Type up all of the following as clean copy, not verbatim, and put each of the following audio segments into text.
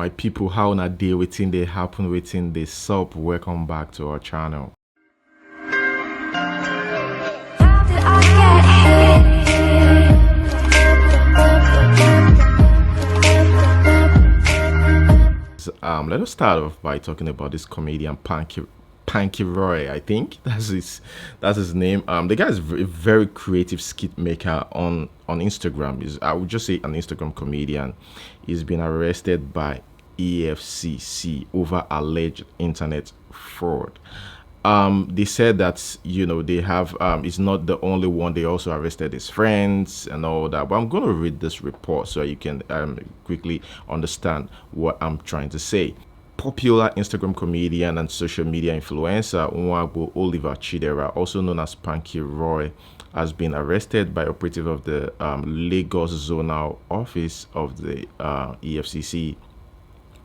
My people, how na day waiting they happen waiting they sup. Welcome back to our channel. Let us start off by talking about this comedian Pankeroy. I think that's his name. The guy is a very creative skit maker on Instagram. I would just say an Instagram comedian. He's been arrested by EFCC over alleged internet fraud. They said that they have it's not the only one. They also arrested his friends and all that. But I'm going to read this report so you can quickly understand what I'm trying to say. Popular Instagram comedian and social media influencer Nwagbo Oliver Chidera, also known as Pankeroy, has been arrested by operative of the Lagos Zonal Office of the EFCC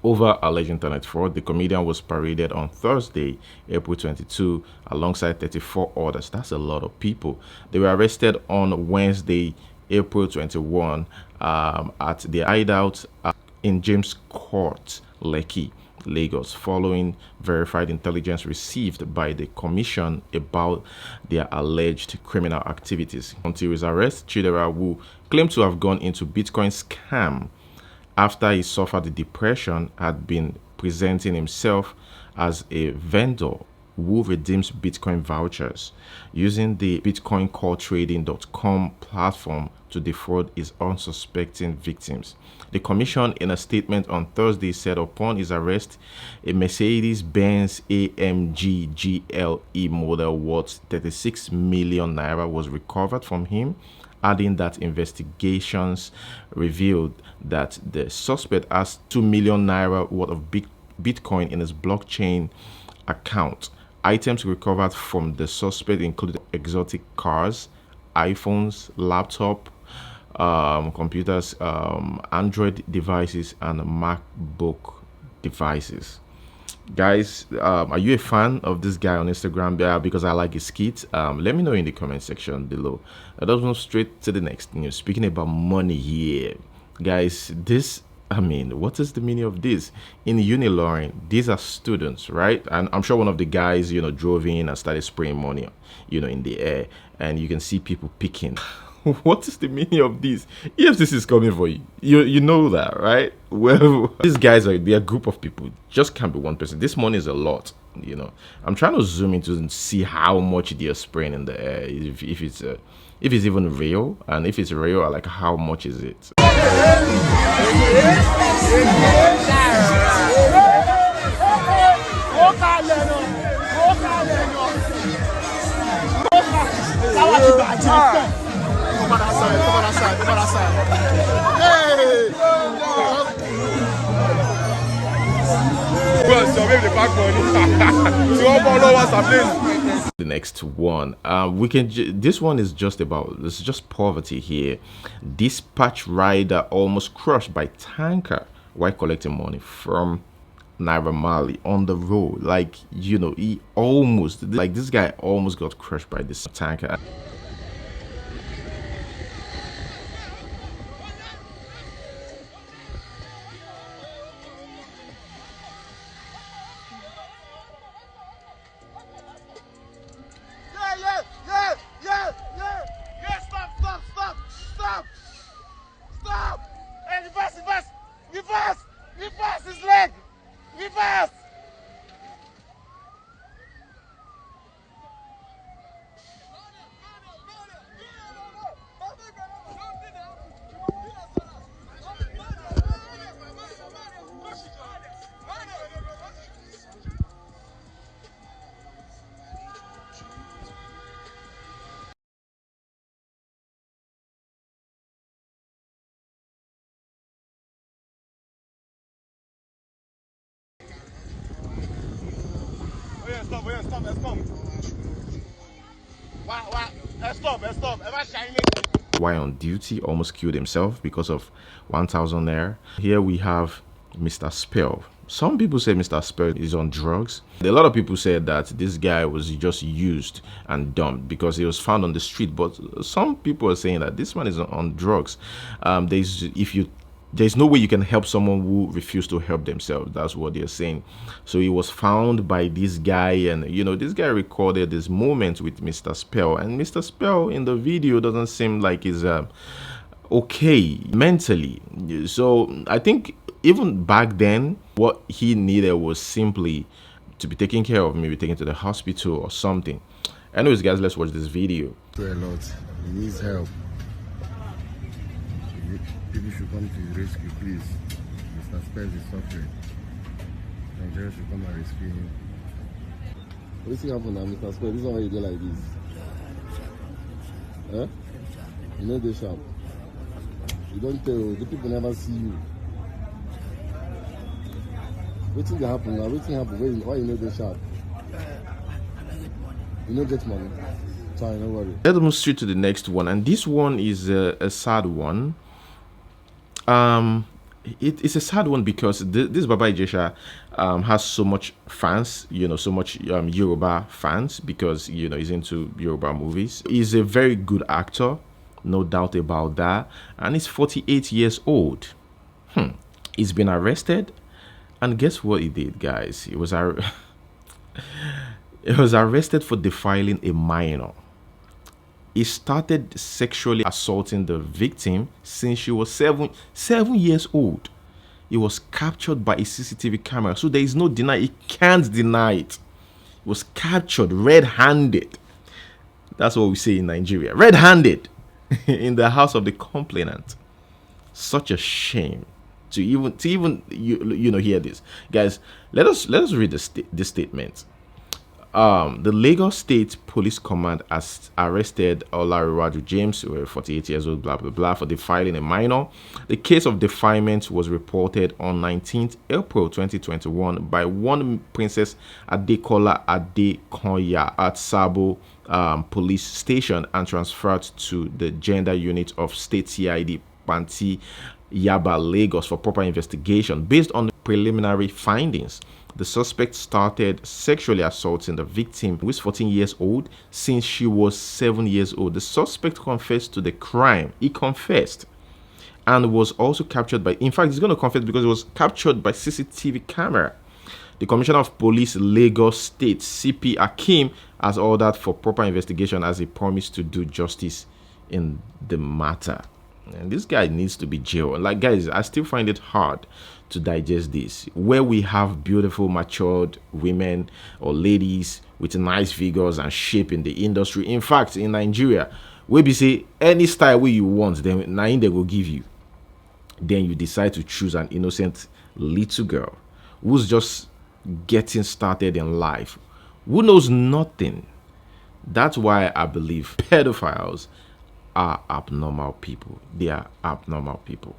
over alleged internet fraud. The comedian was paraded on Thursday, April 22, alongside 34 others. That's a lot of people. They were arrested on Wednesday, April 21, at the hideout in James Court, Lekki, Lagos, following verified intelligence received by the commission about their alleged criminal activities. Until his arrest, Chidera, who claimed to have gone into Bitcoin scam after he suffered depression, had been presenting himself as a vendor who redeems Bitcoin vouchers using the bitcoincalltrading.com platform to defraud his unsuspecting victims. The commission, in a statement on Thursday, said upon his arrest, a Mercedes-Benz AMG GLE model worth 36 million naira was recovered from him, adding that investigations revealed that the suspect has 2 million naira worth of Bitcoin in his blockchain account. Items recovered from the suspect included exotic cars, iPhones, laptop, computers, Android devices, and MacBook devices. Guys, are you a fan of this guy on Instagram? Because I like his skits. Let me know in the comment section below. Let's move straight to the next news. Speaking about money here, guys, what is the meaning of this? In Unilorin, these are students, right? And I'm sure one of the guys, drove in and started spraying money, in the air, and you can see people picking. What is the meaning of this? EFCC is coming for you. You know that, right? Well, these guys they're a group of people. Just can't be one person. This money is a lot. I'm trying to zoom into and see how much they are spraying in the air. If it's even real, and if it's real, like how much is it? Come on outside. Hey! Bro, so maybe the back money. So all the next one, this one is just about, this is just poverty here. Dispatch rider almost crushed by tanker while collecting money from Naira Marley on the road. Like, he almost, like, this guy almost got crushed by this tanker. Stop! Hey, reverse his leg! Reverse! Stop. While on duty, almost killed himself because of 1,000 naira. Here we have Mr. Spell. Some people say Mr. Spell is on drugs. A lot of people said that this guy was just used and dumped because he was found on the street. But some people are saying that this man is on drugs. If you There's no way you can help someone who refused to help themselves. That's what they're saying. So he was found by this guy, and this guy recorded this moment with Mr. Spell, and Mr. Spell in the video doesn't seem like he's okay mentally. So I think even back then, what he needed was simply to be taken care of, maybe taken to the hospital or something. Anyways, guys, let's watch this video. A lot. He needs help. People should come to his rescue, please. Mr. Spence is suffering. Nigeria should come and rescue him. What is happening now, Mr. Spence? This is why you do like this. Huh? You know they sharp. You don't tell, the people never see you. What thing happen now? What thing happen? Why you know they sharp? You know get money. Sorry, no worry. Let's move straight to the next one, and this one is a sad one. It's a sad one because this Baba Ijesha has so much fans, so much Yoruba fans, because he's into Yoruba movies. He's a very good actor, no doubt about that, and he's 48 years old. He's been arrested, and guess what he did, guys? He was arrested for defiling a minor. He started sexually assaulting the victim since she was seven years old. He was captured by a CCTV camera, so there is no deny. He can't deny it. He was captured red-handed. That's what we say in Nigeria, red-handed, in the house of the complainant. Such a shame to even hear this, guys. Let us read this statement. The Lagos State Police Command has arrested Olariwaju James, 48 years old, blah, blah, blah, for defiling a minor. The case of defilement was reported on 19th April 2021 by one Princess Adekola Adekonya at Sabo Police Station and transferred to the Gender Unit of State CID Panti Yaba, Lagos, for proper investigation. Based on the preliminary findings, the suspect started sexually assaulting the victim, who is 14 years old, since she was 7 years old. The suspect confessed to the crime. He confessed and was also captured by, in fact, he's going to confess because he was captured by CCTV camera. The Commissioner of Police, Lagos State, CP Akim, has ordered for proper investigation as he promised to do justice in the matter. And this guy needs to be jailed. Like, guys, I still find it hard to digest this, where we have beautiful, matured women or ladies with nice figures and shape in the industry. In fact, in Nigeria, we be say any style way you want, then nine they will give you. Then you decide to choose an innocent little girl who's just getting started in life, who knows nothing. That's why I believe pedophiles are abnormal people. They are abnormal people.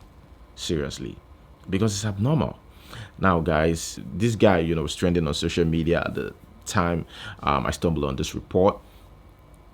Seriously. Because it's abnormal. Now, guys, this guy, was trending on social media at the time I stumbled on this report.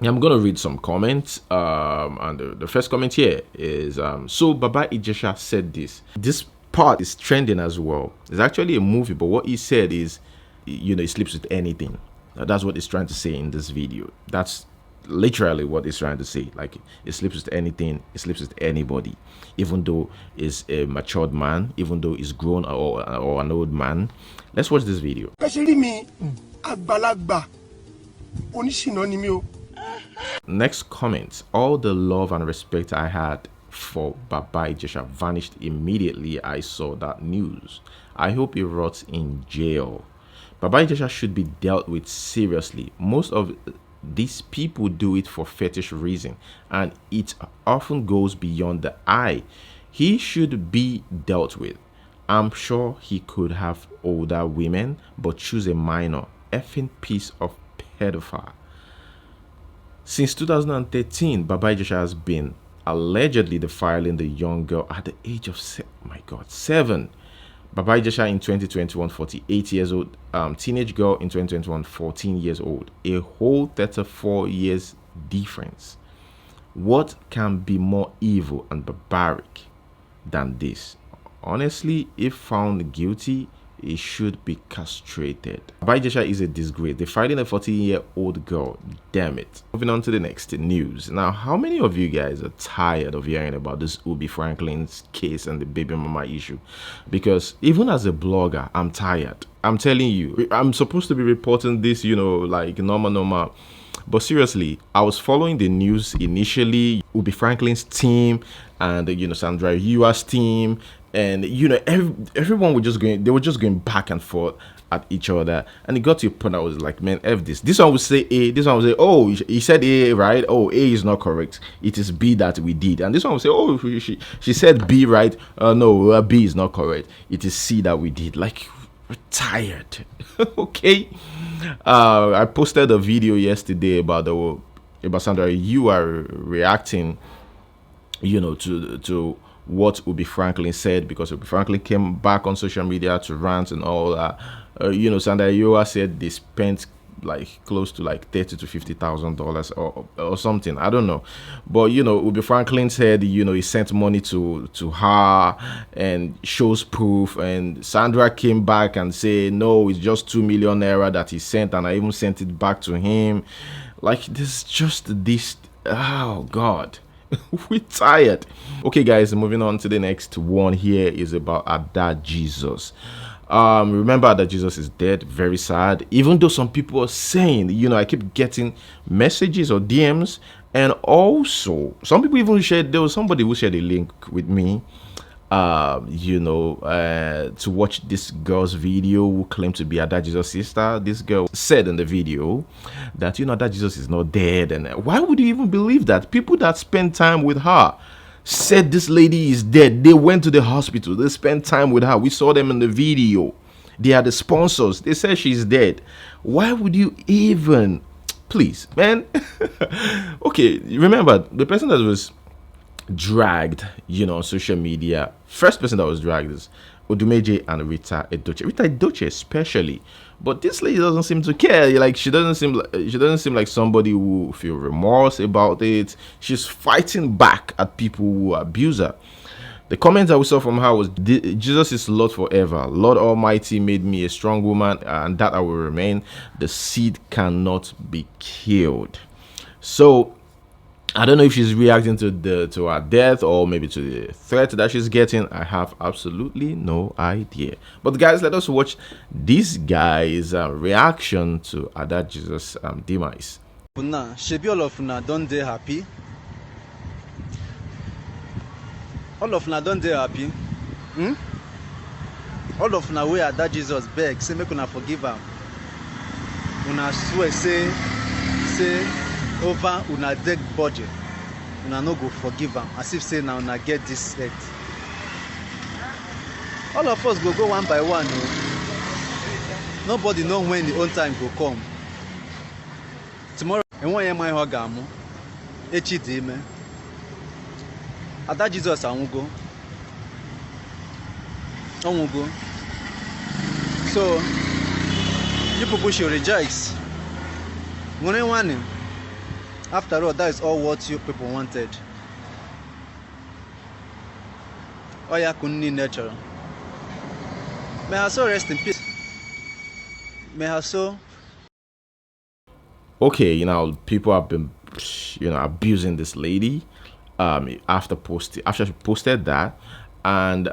I'm going to read some comments. And the first comment here is, so Baba Ijesha said this. This part is trending as well. It's actually a movie, but what he said is, he sleeps with anything. That's what he's trying to say in this video. That's literally what he's trying to say. Like, he sleeps with anything, he sleeps with anybody, even though he's a matured man, even though he's grown or an old man. Let's watch this video. Next comment: all the love and respect I had for Baba Ijesha vanished immediately I saw that news. I hope he rots in jail. Baba Ijesha should be dealt with seriously. Most of these people do it for fetish reason, and it often goes beyond the eye. He should be dealt with. I'm sure he could have older women, but choose a minor. Effing piece of pedophile. Since 2013, Baba Ijesha has been allegedly defiling the young girl at the age of 7. Baba Ijesha in 2021, 48 years old. Teenage girl in 2021, 14 years old. A whole 34 years difference. What can be more evil and barbaric than this? Honestly, if found guilty, he should be castrated. Baba Ijesha is a disgrace. They're fighting a 14-year-old girl. Damn it. Moving on to the next news. Now, how many of you guys are tired of hearing about this Willie Franklin's case and the baby mama issue? Because even as a blogger, I'm tired. I'm telling you, I'm supposed to be reporting this, like normal. But seriously, I was following the news initially, Willie Franklin's team and Sandra Yua's team, and everyone was they were just going back and forth at each other, and it got to a point I was like, man, F this. This one would say A, this one would say, oh, he said A, right? Oh, A is not correct. It is B that we did. And this one would say, oh, she said B, right? No, B is not correct. It is C that we did. Like, we're tired. Okay. I posted a video yesterday about Sandra. You are reacting, to what Willie Franklin said, because Willie Franklin came back on social media to rant and all that. Sandra Yoa said they spent like close to like $30,000 to $50,000 or something. I don't know, but Willie Franklin said he sent money to her and shows proof. And Sandra came back and said no, it's just 2 million naira that he sent, and I even sent it back to him. Like, this just this. Oh God. We're tired. Okay, guys, moving on to the next one. Here is about Ada Jesus. Remember that Jesus is dead. Very sad. Even though some people are saying, I keep getting messages or DMs, and also some people even shared. There was somebody who shared a link with me, to watch this girl's video who claimed to be Ada Jesus' sister. This girl said in the video that Ada Jesus is not dead, and why would you even believe that? People that spend time with her said this lady is dead. They went to the hospital, they spent time with her, we saw them in the video, they are the sponsors, they said she's dead. Why would you even, please, man? Okay, remember the person that was dragged on social media, first person that was dragged is Odumeje and Rita Edochie especially. But this lady doesn't seem to care. Like, she doesn't seem like somebody who feel remorse about it. She's fighting back at people who abuse her. The comment that we saw from her was, Jesus is Lord forever. Lord Almighty made me a strong woman, and that I will remain. The seed cannot be killed. So I don't know if she's reacting to her death, or maybe to the threat that she's getting. I have absolutely no idea. But guys, let us watch this guy's reaction to Ada Jesus' demise. Shebi all of una don dey happy. All of una don dey happy. All of una wey Ada Jesus beg say make una forgive am. Una swear say over una dead body, una no go forgive am, as if say now una get this earth. All of us go one by one. Nobody know when the own time go come. Tomorrow, enwe ye mai hogamu, echi dị ime. Ada Jesus anwugo. Onwugo. So you people should rejoice. Ngone one. After all, that is all what you people wanted. Oya kunni nature. May her soul rest in peace. May her soul. Okay, people have been, abusing this lady. After she posted that, and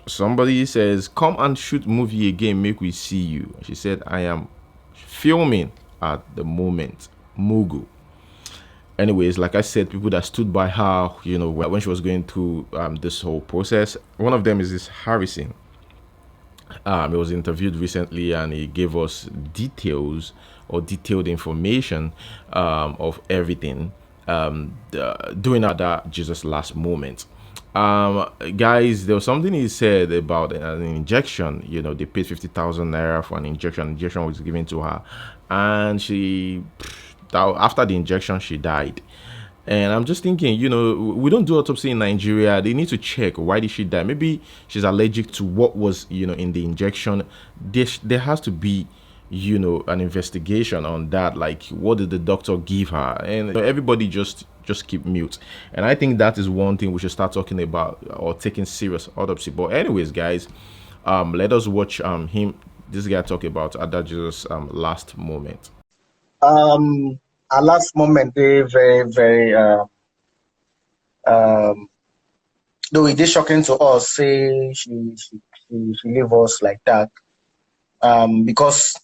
somebody says, "Come and shoot movie again, make we see you." She said, "I am filming at the moment, Mugu." Anyways, like I said, people that stood by her, when she was going through this whole process. One of them is this Harrison. He was interviewed recently, and he gave us detailed information of everything during that Jesus last moment. Guys, there was something he said about an injection. They paid 50,000 naira for an injection. Injection was given to her, and after the injection she died. And I'm just thinking, we don't do autopsy in Nigeria. They need to check, why did she die? Maybe she's allergic to what was in the injection. There has to be an investigation on that. Like, what did the doctor give her? And everybody just keep mute. And I think that is one thing we should start talking about, or taking serious autopsy. But anyways, guys, Let us watch this guy talk about Ada Jesus last moment. Our last moment, they very, very, um, though it is shocking to us, say she leave us like that. Because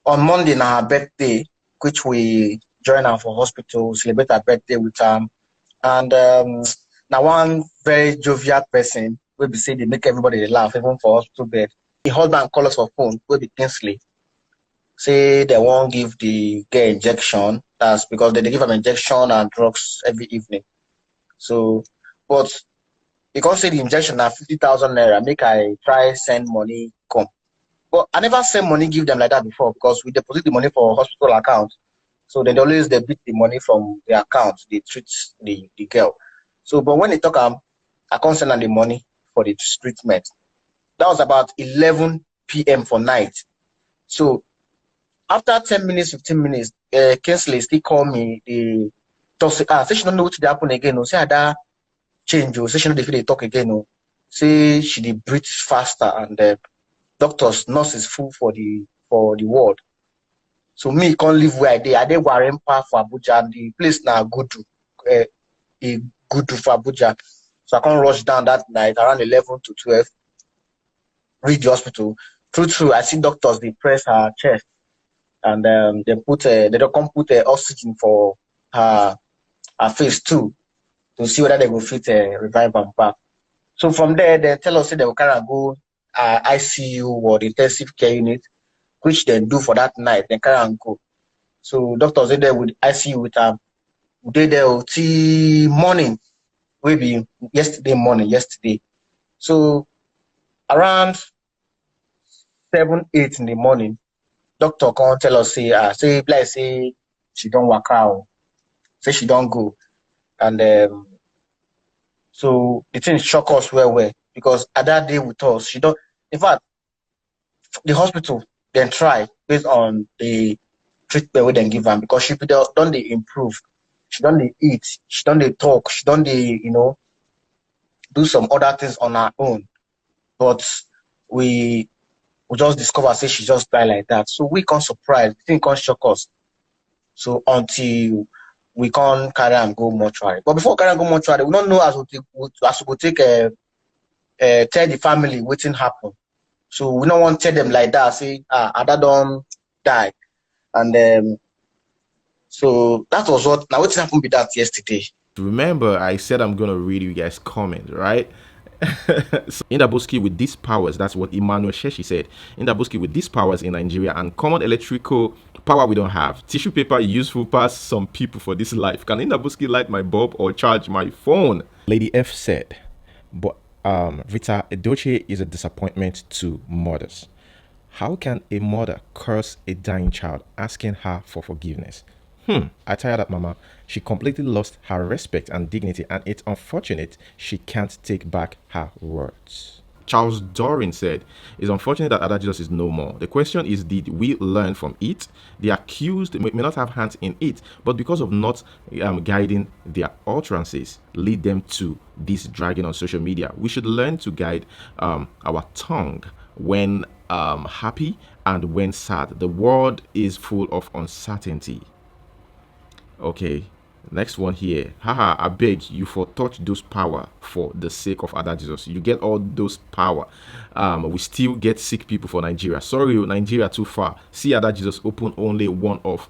on Monday, na her birthday, which we join her for hospital, celebrate her birthday with her. And now one very jovial person will be say they make everybody dey laugh, even for hospital bed. The husband call us for phone, will be Kingsley. Say they won't give the girl injection. That's because they give them injection and drugs every evening. So, but because say the injection na 50,000 naira, make I try send money come. But I never send money give them like that before because we deposit the money for hospital account. So they always debit the money from the account. They treat the girl. So, but when they talk, I can't send them the money for the treatment. That was about 11 p.m. for night. So after 10 minutes, 15 minutes, Kingsley still call me. The talk say, say she don't know what to happen again. Say that change. Say she know if they talk again. Say she dey breathe faster and doctors, nurses full for the ward. So me can't live where I dey. I dey Warempa for Abuja, and the place now good for Abuja. So I can't rush down that night around 11 to 12. Reach the hospital. True. I see doctors. They press her chest, and they don't come put oxygen for her face too to see whether they will fit revive and back. So from there, they tell us that they will carry her go ICU or the intensive care unit, which they do for that night. They carry and go. So doctors are there with ICU with her. They there till morning, maybe yesterday. So around 7, 8 in the morning, doctor can't tell us say she don't work out, say she don't go, and so the thing shock us well because at that day with us she don't. In fact, the hospital then try based on the treatment we then give her because she don't they improve, she don't they eat, she don't they talk, she don't they do some other things on her own, but we just discover say she just die like that. So we can't surprise, the thing can't shock us. So until we can't carry and go mortuary. But before carry and go mortuary, we don't know as we go take tell the family what happen. So we don't want to tell them like that, say Ada don't die. And so that was what now what happened with that yesterday. Remember, I said I'm gonna read you guys' comment, right? So, Indabuski with these powers, that's what Emmanuel Sheshi said. Indabuski with these powers in Nigeria and common electrical power we don't have. Tissue paper useful past some people for this life. Can Indabuski light my bulb or charge my phone? Lady F said, but Rita Edochie is a disappointment to mothers. How can a mother curse a dying child asking her for forgiveness? I tell that mama, she completely lost her respect and dignity, and it's unfortunate she can't take back her words. Charles Dorin said, it's unfortunate that Ada Jesus is no more. The question is, did we learn from it? The accused may not have hands in it, but because of not guiding their utterances, lead them to this dragging on social media. We should learn to guide our tongue when happy and when sad. The world is full of uncertainty. Okay, next one here. Haha, I beg you for touch those power for the sake of Ada Jesus. You get all those power. We still get sick people for Nigeria. Sorry, Nigeria too far. See Ada Jesus open only one of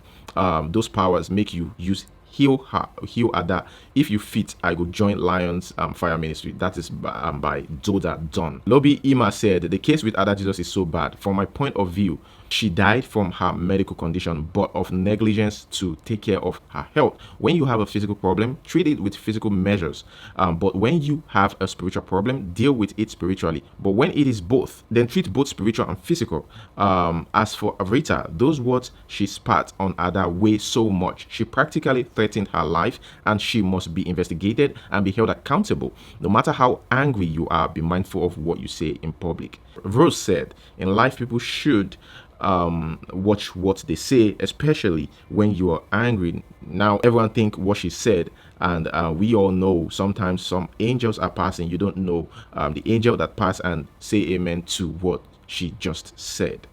those powers. Make you use heal Ada. If you fit, I go join Lions Fire Ministry. That is by Doda Don. Lobby Ima said, the case with Ada Jesus is so bad. From my point of view, she died from her medical condition, but of negligence to take care of her health. When you have a physical problem, treat it with physical measures. But when you have a spiritual problem, deal with it spiritually. But when it is both, then treat both spiritual and physical. As for Rita, those words she spat on Ada weigh so much. She practically threatened her life, and she must be investigated and be held accountable. No matter how angry you are, be mindful of what you say in public. Rose said, in life, people should watch what they say, especially when you are angry. Now everyone think what she said And we all know sometimes some angels are passing. You don't know the angel that passed and say amen to what she just said.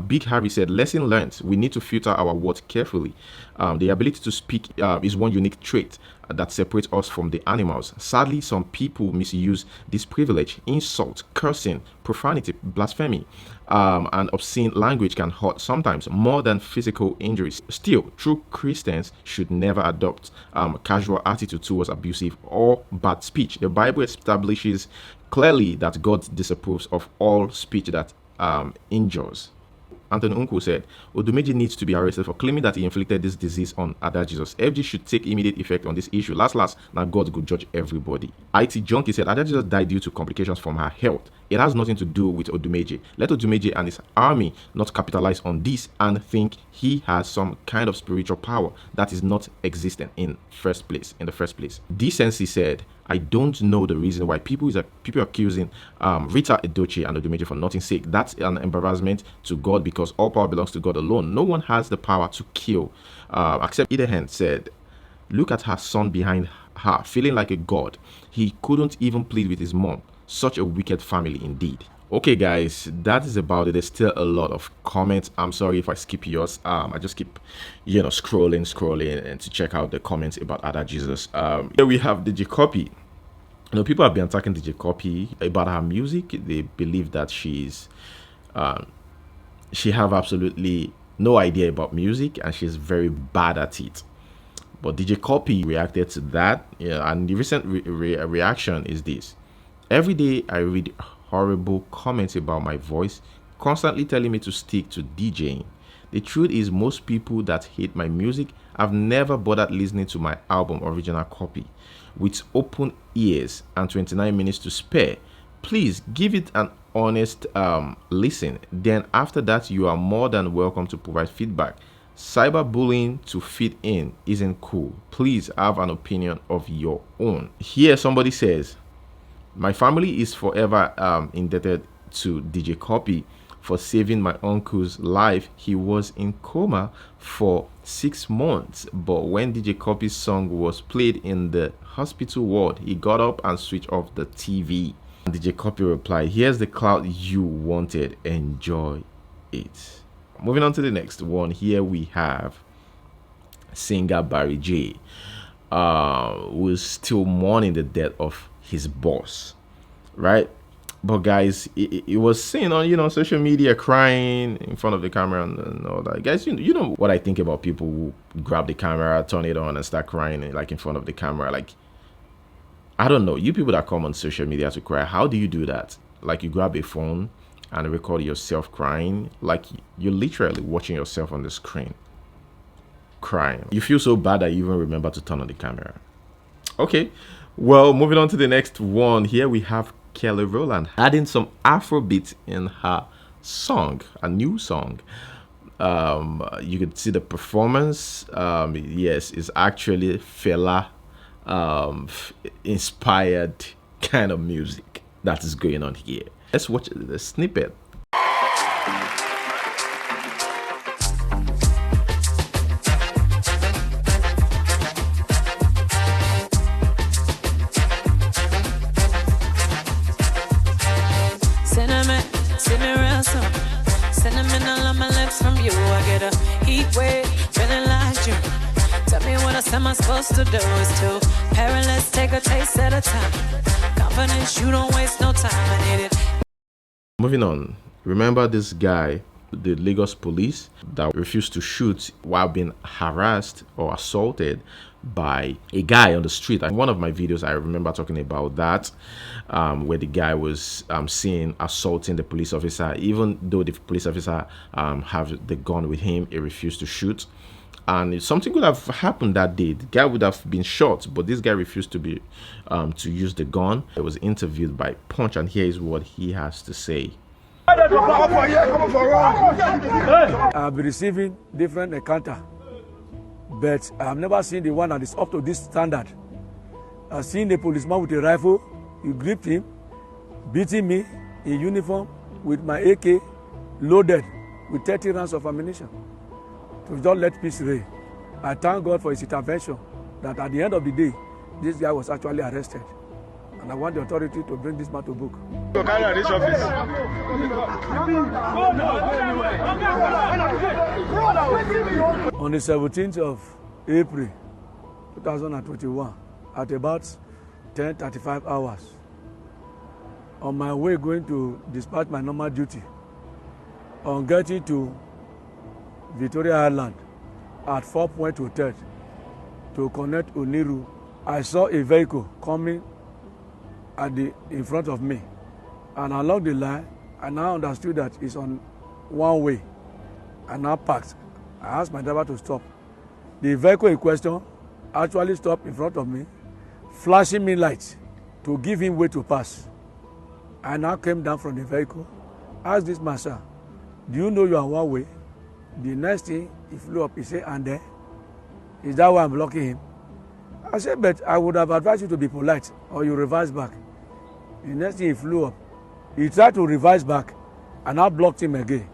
Big Harry said, lesson learned. We need to filter our words carefully. The ability to speak is one unique trait that separates us from the animals. Sadly, some people misuse this privilege. Insult, cursing, profanity, blasphemy, and obscene language can hurt sometimes more than physical injuries. Still, true Christians should never adopt casual attitude towards abusive or bad speech. The Bible establishes clearly that God disapproves of all speech that injures. Anthony Unko said, Odumeji needs to be arrested for claiming that he inflicted this disease on Ada Jesus. FG should take immediate effect on this issue. Last, now God could judge everybody. IT Junkie said, Ada Jesus died due to complications from her health. It has nothing to do with Odumeji. Let Odumeji and his army not capitalize on this and think he has some kind of spiritual power that is not existent in the first place. Decency said, I don't know the reason why people accusing Rita Edochie and Odumeji for nothing sake. That's an embarrassment to God because all power belongs to God alone. No one has the power to kill. Except Idehen said, look at her son behind her, feeling like a god. He couldn't even plead with his mom. Such a wicked family indeed. Okay guys, that is about it. There's still a lot of comments. I'm sorry if I skip yours. I just keep scrolling and to check out the comments about Ada Jesus. Here we have DJ Cuppy. People have been attacking DJ Cuppy about her music. They believe that she have absolutely no idea about music and she's very bad at it. But DJ Cuppy reacted to that, and the recent reaction is this. Every day I read horrible comments about my voice, constantly telling me to stick to DJing. The truth is most people that hate my music have never bothered listening to my album Original Copy. With open ears and 29 minutes to spare, please give it an honest listen. Then after that, you are more than welcome to provide feedback. Cyberbullying to fit in isn't cool. Please have an opinion of your own. Here somebody says, my family is forever indebted to DJ Cuppy for saving my uncle's life. He was in coma for 6 months, but when DJ Cuppy's song was played in the hospital ward, he got up and switched off the TV. DJ Cuppy replied, here's the cloud you wanted, enjoy it. Moving on to the next one, here we have singer Barry J, who is still mourning the death of his boss, right? But guys, it was seen on social media crying in front of the camera and all that. Guys, you know what I think about people who grab the camera, turn it on and start crying like in front of the camera. Like, I don't know, you people that come on social media to cry, how do you do that? Like, you grab a phone and record yourself crying, like you're literally watching yourself on the screen crying. You feel so bad that you even remember to turn on the camera. Okay, well, moving on to the next one. Here we have Kelly Rowland adding some Afrobeat in her song, a new song. You could see the performance. Yes, it's actually Fela inspired kind of music that is going on here. Let's watch the snippet. Cinnamon all on my lips from you. I get a heat wave, feeling like you. Tell me what else am I supposed to do? Is to perilous, take a taste at a time. Confidence, you don't waste no time. I need it. Moving on, remember this guy, the Lagos police, that refused to shoot while being harassed or assaulted by a guy on the street. In one of my videos, I remember talking about that, where the guy was seen assaulting the police officer. Even though the police officer have the gun with him, he refused to shoot. And if something could have happened that day, the guy would have been shot, but this guy refused to use the gun. He was interviewed by Punch, and here is what he has to say. I've been receiving different encounter, but I've never seen the one that is up to this standard. I've seen a policeman with a rifle. You gripped him, beating me in uniform with my AK loaded with 30 rounds of ammunition to just let peace reign. I thank God for his intervention that at the end of the day, this guy was actually arrested. And I want the authority to bring this man to book. To carry on this office. On the 17th of April 2021, at about 10:35 hours, on my way going to dispatch my normal duty, on getting to Victoria Island at 4 Point Hotel to connect Oniru, I saw a vehicle coming in front of me, and along the line I now understood that it's on one way. I now parked. I asked my driver to stop. The vehicle in question actually stopped in front of me, flashing me lights to give him way to pass. I now came down from the vehicle, asked this man, sir, do you know you are one way? The next thing he flew up, he said, and there? Is that why I'm blocking him? I said, but I would have advised you to be polite or you reverse back. The next thing he flew up, he tried to reverse back and I blocked him again.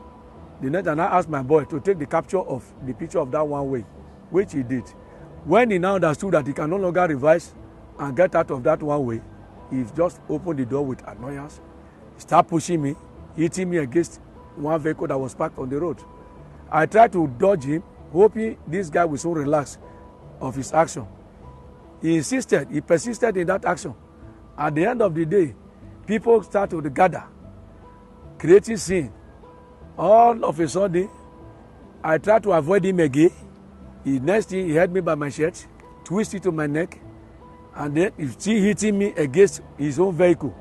The next and I asked my boy to take the capture of the picture of that one way, which he did. When he now understood that he can no longer reverse and get out of that one way, he just opened the door with annoyance, started pushing me, hitting me against one vehicle that was parked on the road. I tried to dodge him, hoping this guy will soon relax of his action. He persisted in that action. At the end of the day, people started to gather, creating scene. All of a sudden, I tried to avoid him again. The next thing, he held me by my shirt, twisted to my neck, and then he still hitting me against his own vehicle.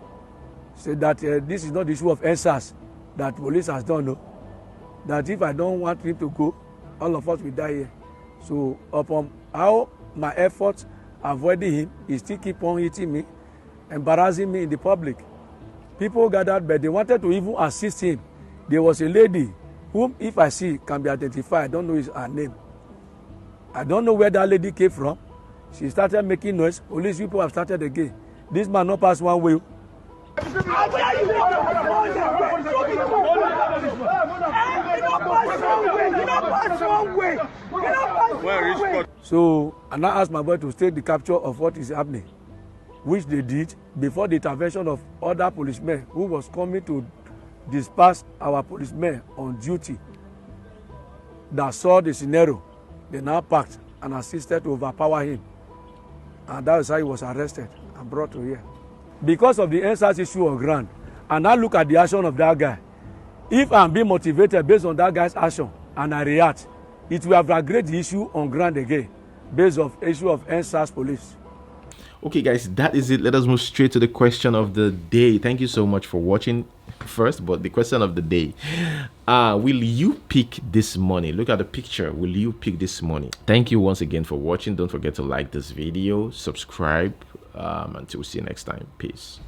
Said that this is not the issue of NSAS that police has done, no. That if I don't want him to go, all of us will die here. So upon how my efforts avoiding him, he still keep on hitting me, embarrassing me in the public. People gathered, but they wanted to even assist him. There was a lady whom, if I see, can be identified. I don't know her name. I don't know where that lady came from. She started making noise. Police people have started again. This man not pass one way. So, and I asked my boy to take the capture of what is happening, which they did before the intervention of other policemen who was coming to disperse our policemen on duty that saw the scenario. They now packed and assisted to overpower him. And that is how he was arrested and brought to here. Because of the NSAS issue on ground, and I look at the action of that guy, if I'm being motivated based on that guy's action and I react, it will have aggraved the issue on ground again, based on issue of NSAS police. Okay, guys, that is it. Let us move straight to the question of the day. Thank you so much for watching first, but the question of the day, will you pick this money? Look at the picture. Will you pick this money? Thank you once again for watching. Don't forget to like this video, subscribe. Until we see you next time. Peace.